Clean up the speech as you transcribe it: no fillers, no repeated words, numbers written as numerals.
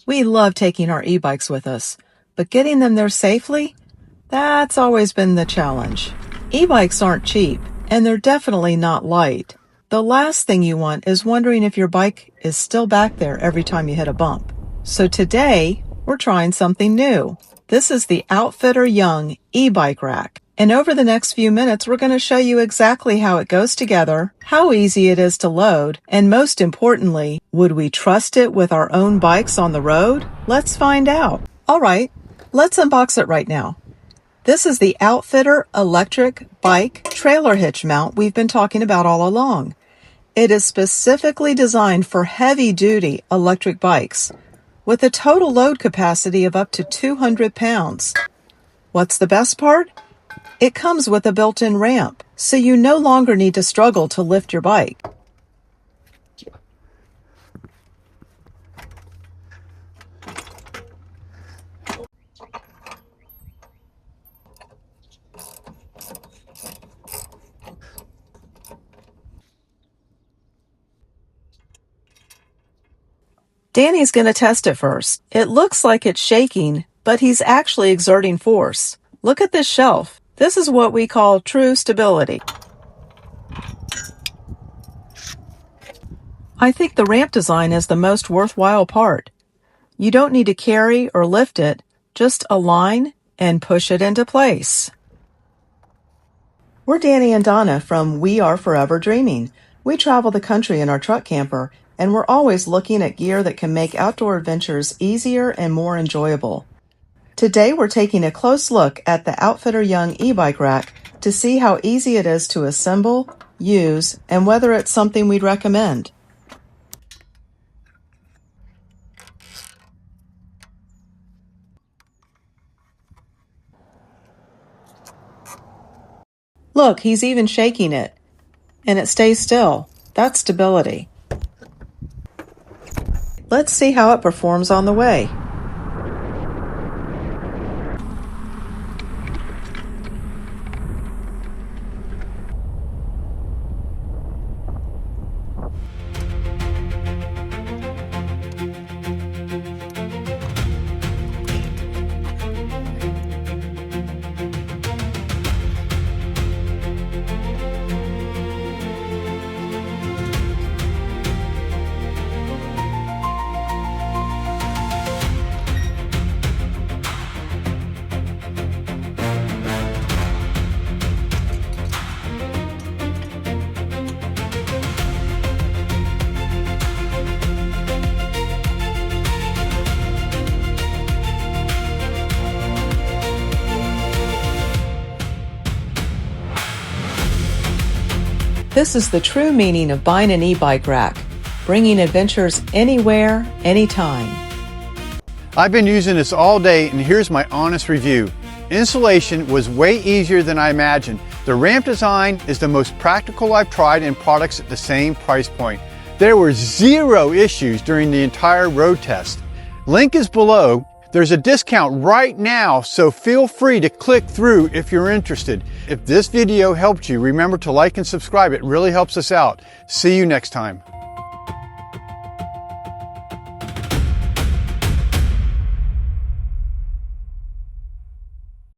We love taking our e-bikes with us, but getting them there safely? That's always been the challenge. E-bikes aren't cheap, and they're definitely not light. The last thing you want is wondering if your bike is still back there every time you hit a bump. So today, we're trying something new. This is the OutfitR Young e-bike rack. And over the next few minutes, we're going to show you exactly how it goes together, how easy it is to load, and most importantly, would we trust it with our own bikes on the road? Let's find out. All right, let's unbox it right now. This is the OutfitR electric bike trailer hitch mount we've been talking about all along. It is specifically designed for heavy-duty electric bikes with a total load capacity of up to 200 pounds. What's the best part? It comes with a built-in ramp, so you no longer need to struggle to lift your bike. Danny's going to test it first. It looks like it's shaking, but he's actually exerting force. Look at this shelf. This is what we call true stability. I think the ramp design is the most worthwhile part. You don't need to carry or lift it, just align and push it into place. We're Danny and Donna from WeAreForeverDreaming. We travel the country in our truck camper, and we're always looking at gear that can make outdoor adventures easier and more enjoyable. Today we're taking a close look at the OutfitR Young e-bike rack to see how easy it is to assemble, use, and whether it's something we'd recommend. Look, he's even shaking it, and it stays still. That's stability. Let's see how it performs on the way. This is the true meaning of buying an e-bike rack, bringing adventures anywhere, anytime. I've been using this all day, and here's my honest review. Installation was way easier than I imagined. The ramp design is the most practical I've tried in products at the same price point. There were zero issues during the entire road test. Link is below. There's a discount right now, so feel free to click through if you're interested. If this video helped you, remember to like and subscribe. It really helps us out. See you next time.